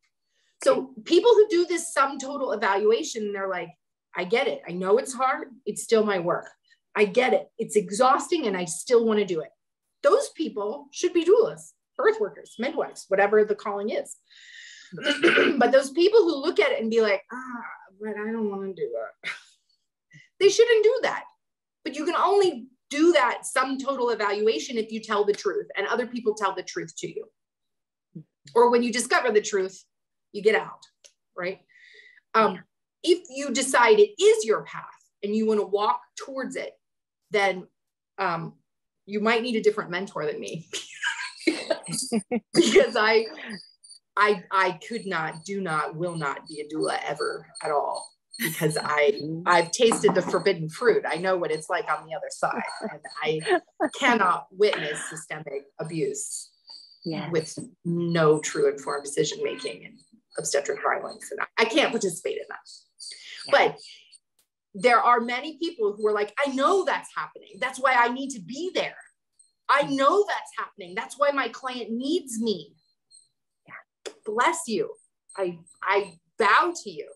So people who do this sum total evaluation, they're like, I get it. I know it's hard. It's still my work. I get it. It's exhausting and I still want to do it. Those people should be doulas, birth workers, midwives, whatever the calling is. But those people who look at it and be like, but I don't want to do it. They shouldn't do that. But you can only do that sum total evaluation if you tell the truth and other people tell the truth to you. Or when you discover the truth, you get out, right? If you decide it is your path and you want to walk towards it, then you might need a different mentor than me. Because I could not, do not, will not be a doula ever at all, because I've tasted the forbidden fruit. I know what it's like on the other side, and I cannot witness systemic abuse with no true informed decision making and obstetric violence, and I can't participate in that. But there are many people who are like, I know that's happening. That's why I need to be there. I know that's happening. That's why my client needs me. Bless you. I bow to you.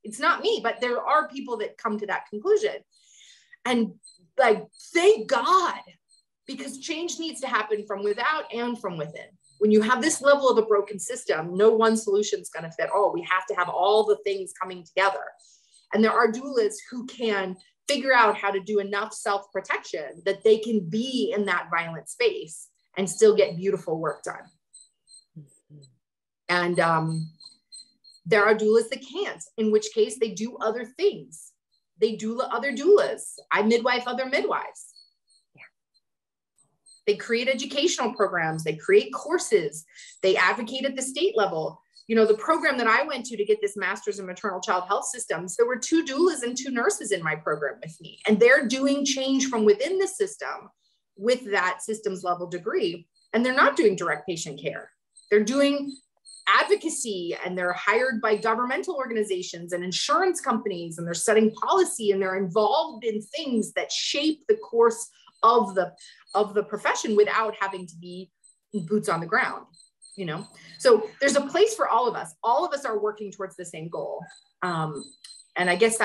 It's not me, but there are people that come to that conclusion. And like, thank God, because change needs to happen from without and from within. When you have this level of a broken system, no one solution is going to fit all. We have to have all the things coming together. And there are doulas who can figure out how to do enough self-protection that they can be in that violent space and still get beautiful work done. And there are doulas that can't, in which case they do other things. They doula other doulas. I midwife other midwives. They create educational programs. They create courses. They advocate at the state level. You know, the program that I went to get this master's in maternal child health systems, there were 2 doulas and 2 nurses in my program with me. And they're doing change from within the system with that systems level degree. And they're not doing direct patient care. They're doing advocacy, and they're hired by governmental organizations and insurance companies, and they're setting policy, and they're involved in things that shape the course of the profession without having to be boots on the ground, you know? So there's a place for all of us. All of us are working towards the same goal. And I guess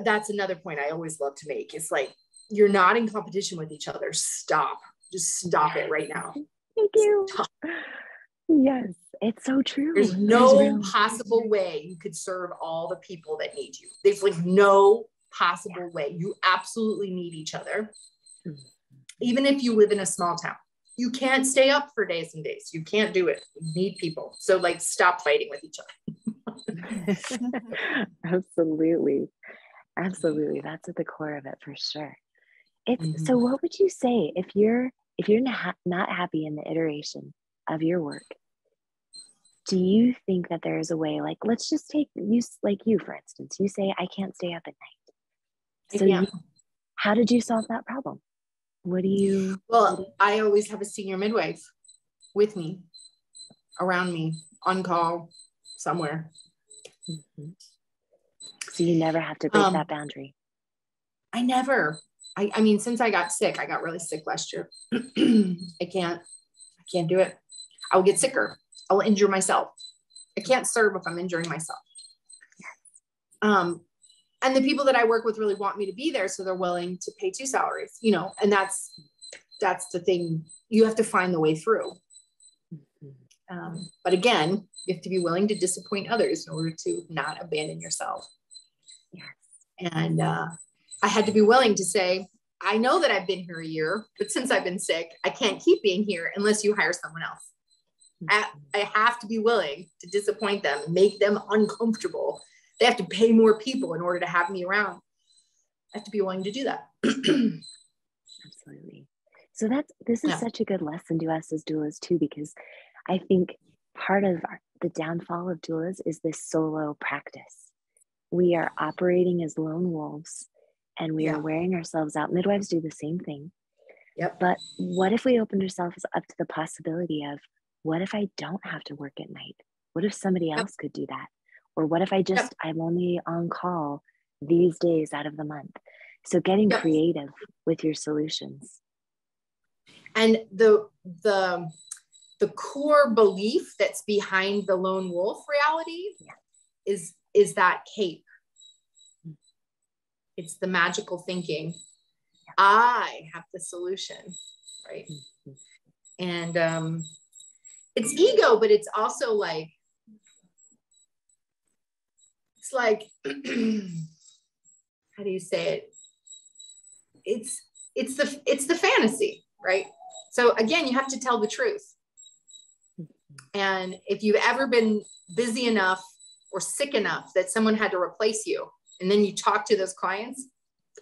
that's another point I always love to make. It's like, you're not in competition with each other. Stop. Just stop it right now. Thank you. Stop. Yes, it's so true. There's no possible way you could serve all the people that need you. There's like no possible way. You absolutely need each other. Even if you live in a small town, you can't stay up for days and days. You can't do it. You need people. So like, stop fighting with each other. Absolutely. Absolutely. That's at the core of it for sure. It's so what would you say if you're not happy in the iteration of your work? Do you think that there is a way, like, let's just take you, like you, for instance, you say, I can't stay up at night. So how did you solve that problem? Well, I always have a senior midwife with me, around me, on call, somewhere. So you never have to break that boundary. I mean, since I got sick, I got really sick last year. I can't do it. I will get sicker. I will injure myself. I can't serve if I'm injuring myself. And the people that I work with really want me to be there. So they're willing to pay 2 salaries, you know, and that's the thing. You have to find the way through. But again, you have to be willing to disappoint others in order to not abandon yourself. And I had to be willing to say, I know that I've been here a year, but since I've been sick, I can't keep being here unless you hire someone else. I have to be willing to disappoint them, make them uncomfortable. They have to pay more people in order to have me around. I have to be willing to do that. Absolutely. So this is such a good lesson to us as doulas too, because I think part of the downfall of doulas is this solo practice. We are operating as lone wolves and we are wearing ourselves out. Midwives do the same thing. But what if we opened ourselves up to the possibility of, what if I don't have to work at night? What if somebody else could do that? Or what if I'm only on call these days out of the month? So getting creative with your solutions. And the core belief that's behind the lone wolf reality is that cape. It's the magical thinking. I have the solution, right? And it's ego, but it's also like, it's like, how do you say it? It's the fantasy, right? So again, you have to tell the truth. And if you've ever been busy enough or sick enough that someone had to replace you, and then you talk to those clients,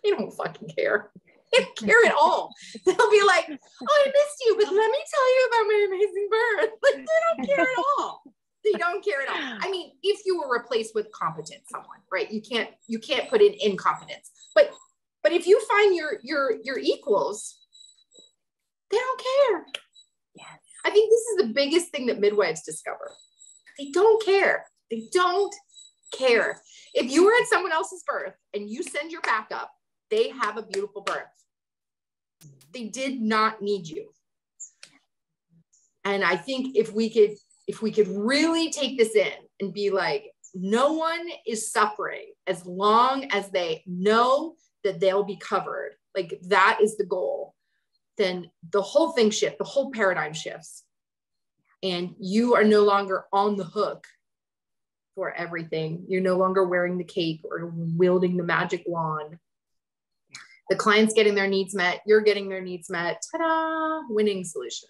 they don't fucking care. They don't care at all. They'll be like, oh, I missed you, but let me tell you about my amazing birth. Like, they don't care at all. They don't care at all. I mean, if you were replaced with competent someone, right? You can't put in incompetence. But if you find your equals, they don't care. Yes. I think this is the biggest thing that midwives discover. They don't care. They don't care. If you were at someone else's birth and you send your backup, they have a beautiful birth. They did not need you. And I think if we could really take this in and be like, no one is suffering as long as they know that they'll be covered. Like, that is the goal. Then the whole thing shifts, the whole paradigm shifts. And you are no longer on the hook for everything. You're no longer wearing the cape or wielding the magic wand. The client's getting their needs met. You're getting their needs met. Ta-da! Winning solution.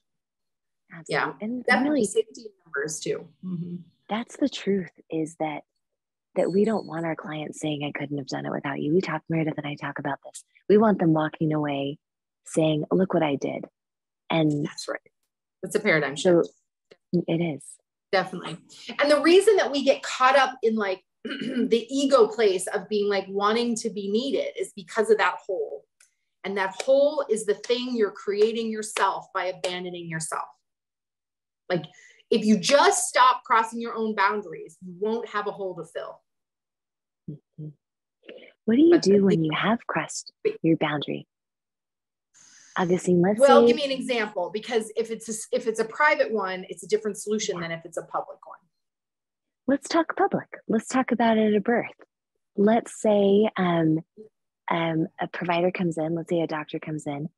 Absolutely. Yeah. And definitely really, safety numbers too. Mm-hmm. That's the truth, is that we don't want our clients saying, I couldn't have done it without you. Meredith and I talk about this. We want them walking away saying, look what I did. And that's right. That's a paradigm shift. So it is. Definitely. And the reason that we get caught up in like the ego place of being like wanting to be needed is because of that hole. And that hole is the thing you're creating yourself by abandoning yourself. Like, if you just stop crossing your own boundaries, you won't have a hole to fill. Mm-hmm. What do you do when you have crossed your boundary? Augustine, let's say, give me an example, because if it's a private one, it's a different solution than if it's a public one. Let's talk public. Let's talk about it at a birth. let's say a provider comes in, let's say a doctor comes in,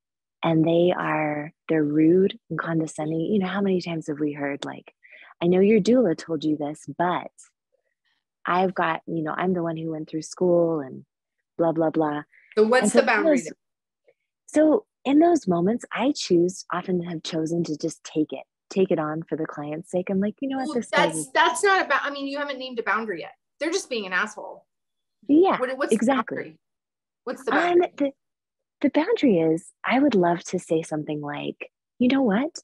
and they're rude and condescending. You know, how many times have we heard, like, I know your doula told you this, but I've got, I'm the one who went through school and blah, blah, blah. So what's the boundary? So in those moments, I often have chosen to just take it on for the client's sake. I'm like, you know what, that's not about, I mean, you haven't named a boundary yet. They're just being an asshole. Yeah, what's exactly. The boundary? What's the boundary? The boundary is, I would love to say something like, you know what?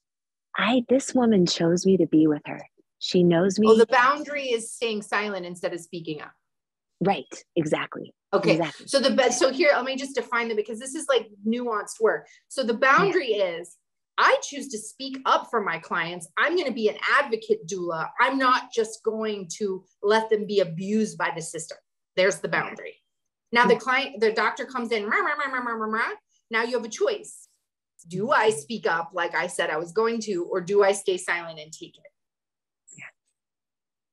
This woman chose me to be with her. She knows me. Oh, the boundary is staying silent instead of speaking up. Right. Exactly. Okay. Exactly. So here, let me just define them, because this is like nuanced work. So the boundary is, I choose to speak up for my clients. I'm going to be an advocate doula. I'm not just going to let them be abused by the system. There's the boundary. Now the doctor comes in, now you have a choice. Do I speak up like I said I was going to, or do I stay silent and take it?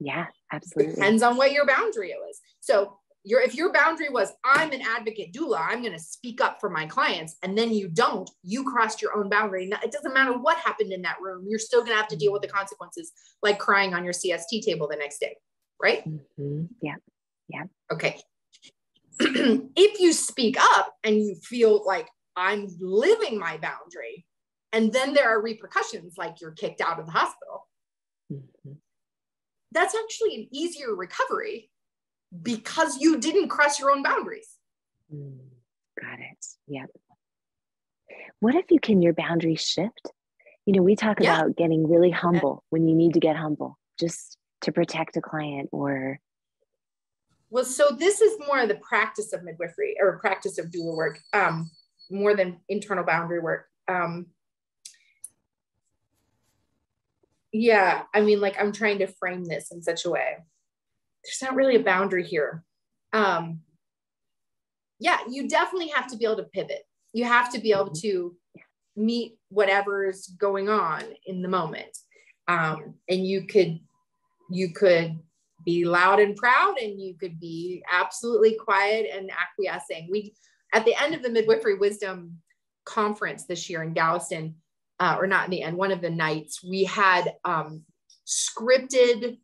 Yeah, absolutely. Depends on what your boundary was. So if your boundary was, I'm an advocate doula, I'm going to speak up for my clients, and then you crossed your own boundary. Now, it doesn't matter what happened in that room. You're still going to have to deal with the consequences, like crying on your CST table the next day. Right? Mm-hmm. Yeah. Yeah. Okay. If you speak up and you feel like, I'm living my boundary, and then there are repercussions, like you're kicked out of the hospital, that's actually an easier recovery because you didn't cross your own boundaries. Got it. Yeah. What if your boundaries shift? We talk about getting really humble when you need to get humble, just to protect a client or. Well, so this is more of the practice of midwifery or practice of doula work, more than internal boundary work. Yeah, I mean, like, I'm trying to frame this in such a way. There's not really a boundary here. Yeah, you definitely have to be able to pivot. You have to be able to meet whatever's going on in the moment. And you could be loud and proud, and you could be absolutely quiet and acquiescing. At the end of the Midwifery Wisdom conference this year in Galveston, or not in the end, one of the nights, we had scripted,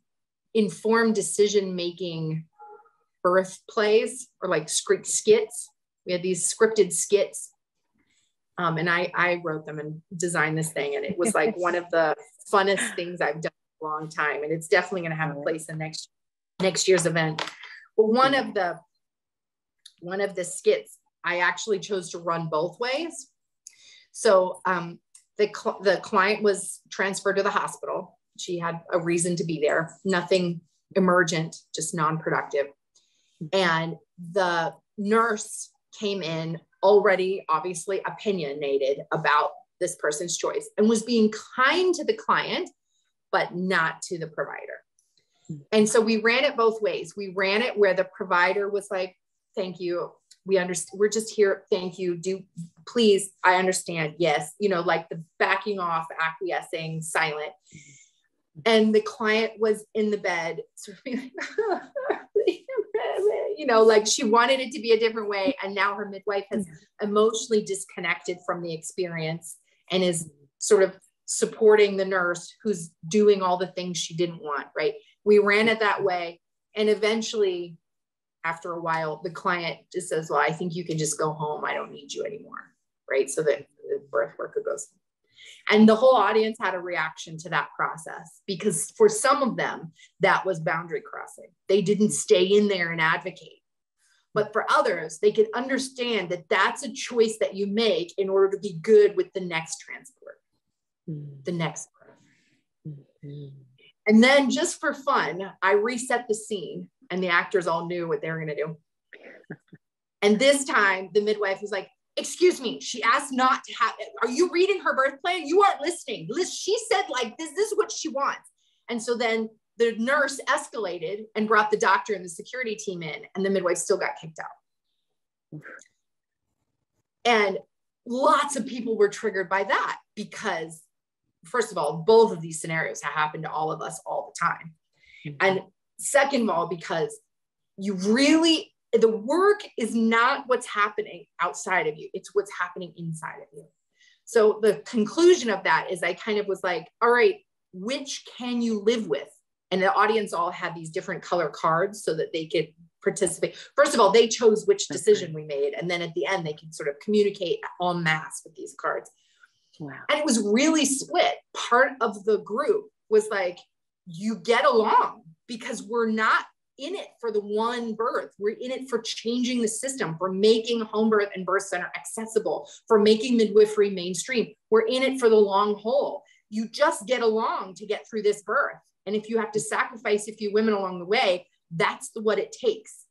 informed decision-making birth plays, or like script skits. We had these scripted skits. And I wrote them and designed this thing. And it was like one of the funnest things I've done in a long time. And it's definitely going to have a place in next year's event. But one of the skits, I actually chose to run both ways. So the client was transferred to the hospital. She had a reason to be there, nothing emergent, just non-productive. And the nurse came in already obviously opinionated about this person's choice and was being kind to the client, but not to the provider. And so we ran it both ways. We ran it where the provider was like, thank you. We understand. We're just here. Thank you. Please. I understand. Yes. Like the backing off, acquiescing, silent. And the client was in the bed, sort of being like, like she wanted it to be a different way. And now her midwife has emotionally disconnected from the experience and is sort of supporting the nurse who's doing all the things she didn't want. Right. We ran it that way. And eventually, after a while, the client just says, well, I think you can just go home. I don't need you anymore. Right. So the birth worker goes. And the whole audience had a reaction to that process, because for some of them, that was boundary crossing. They didn't stay in there and advocate. But for others, they could understand that that's a choice that you make in order to be good with the next transport, the next birth. And then just for fun, I reset the scene and the actors all knew what they were going to do. And this time the midwife was like, excuse me, she asked not to have, are you reading her birth plan? You aren't listening. She said like, this is what she wants. And so then the nurse escalated and brought the doctor and the security team in, and the midwife still got kicked out. And lots of people were triggered by that because, first of all, both of these scenarios have happened to all of us all the time. And second of all, because you really, the work is not what's happening outside of you. It's what's happening inside of you. So the conclusion of that is I kind of was like, all right, which can you live with? And the audience all had these different color cards so that they could participate. First of all, they chose which decision we made. And then at the end, they could sort of communicate en masse with these cards. Wow. And it was really split. Part of the group was like, you get along because we're not in it for the one birth. We're in it for changing the system, for making home birth and birth center accessible, for making midwifery mainstream. We're in it for the long haul. You just get along to get through this birth. And if you have to sacrifice a few women along the way, that's what it takes.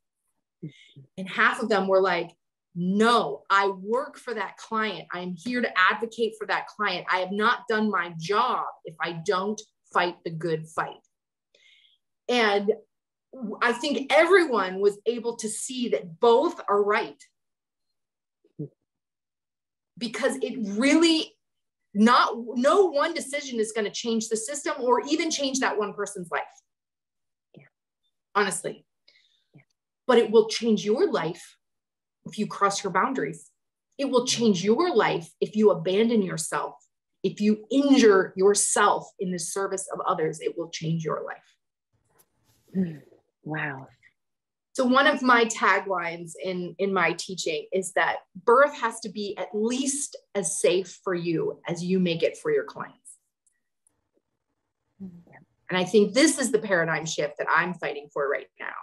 And half of them were like, no, I work for that client. I'm here to advocate for that client. I have not done my job if I don't fight the good fight. And I think everyone was able to see that both are right. Because it really, no one decision is going to change the system or even change that one person's life. Yeah. Honestly. Yeah. But it will change your life if you cross your boundaries. It will change your life if you abandon yourself. If you injure yourself in the service of others, it will change your life. Wow. So one of my taglines in my teaching is that birth has to be at least as safe for you as you make it for your clients. And I think this is the paradigm shift that I'm fighting for right now,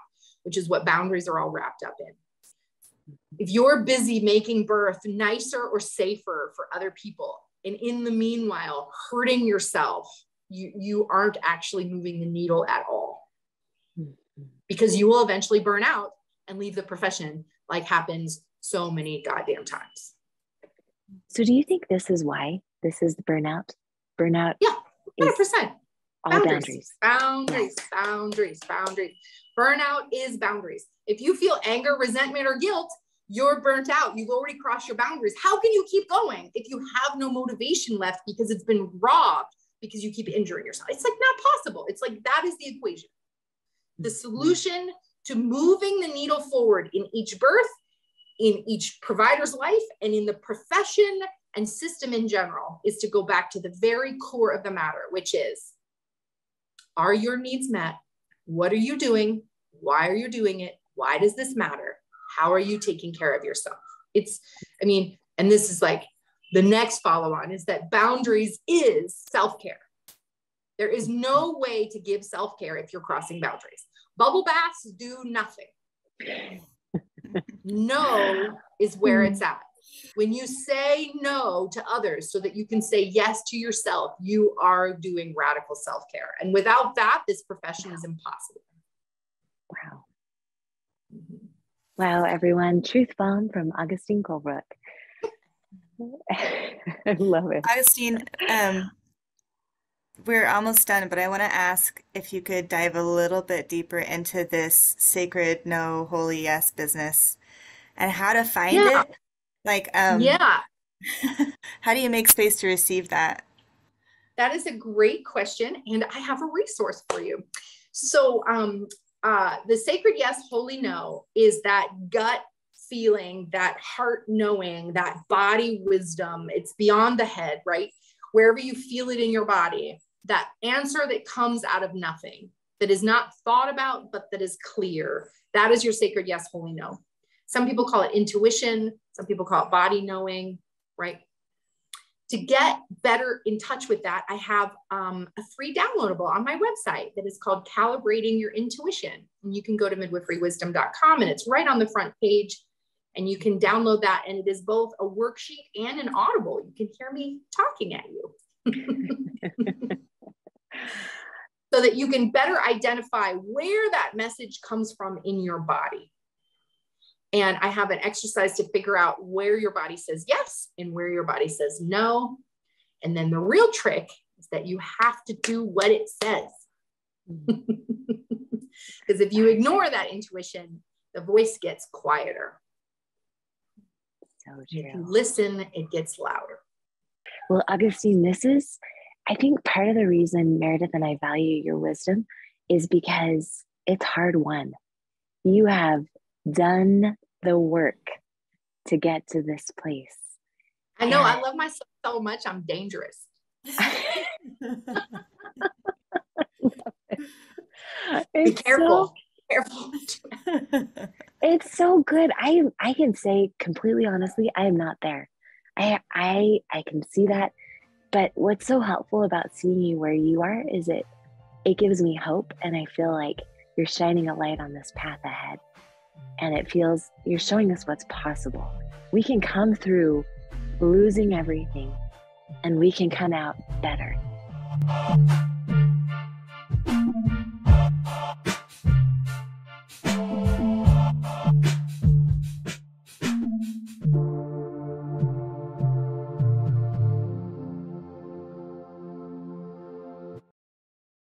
which is what boundaries are all wrapped up in. If you're busy making birth nicer or safer for other people, and in the meanwhile, hurting yourself, you aren't actually moving the needle at all. Because you will eventually burn out and leave the profession, like happens so many goddamn times. So do you think this is why this is the burnout? Burnout? Yeah, 100%. All boundaries. Boundaries. Burnout is boundaries. If you feel anger, resentment, or guilt, you're burnt out. You've already crossed your boundaries. How can you keep going if you have no motivation left because it's been robbed because you keep injuring yourself? It's like not possible. It's like that is the equation. The solution to moving the needle forward in each birth, in each provider's life, and in the profession and system in general is to go back to the very core of the matter, which is, are your needs met? What are you doing? Why are you doing it? Why does this matter? How are you taking care of yourself? And this is like the next follow on is that boundaries is self-care. There is no way to give self-care if you're crossing boundaries. Bubble baths do nothing. No is where it's at. When you say no to others so that you can say yes to yourself, you are doing radical self-care. And without that, this profession is impossible. Wow. Wow, everyone. Truth bomb from Augustine Colebrook. I love it. Augustine, we're almost done, but I want to ask if you could dive a little bit deeper into this sacred no, holy yes business and how to find it. Like, how do you make space to receive that? That is a great question. And I have a resource for you. So the sacred yes, holy no is that gut feeling, that heart knowing, that body wisdom. It's beyond the head, right? Wherever you feel it in your body, that answer that comes out of nothing, that is not thought about, but that is clear. That is your sacred yes, holy no. Some people call it intuition. Some people call it body knowing, right? To get better in touch with that, I have a free downloadable on my website that is called Calibrating Your Intuition. And you can go to midwiferywisdom.com and it's right on the front page. And you can download that. And it is both a worksheet and an audible. You can hear me talking at you. So that you can better identify where that message comes from in your body. And I have an exercise to figure out where your body says yes and where your body says no. And then the real trick is that you have to do what it says. Because if you ignore that intuition, the voice gets quieter. So true. If you listen, it gets louder. Well, Augustine, this is, I think part of the reason Meredith and I value your wisdom is because it's hard won. You have done the work to get to this place. I know. I love myself so much. I'm dangerous. Be careful. Careful. It's so good. I can say completely honestly, I am not there. I can see that. But what's so helpful about seeing you where you are is it gives me hope, and I feel like you're shining a light on this path ahead. And it feels you're showing us what's possible. We can come through losing everything, and we can come out better.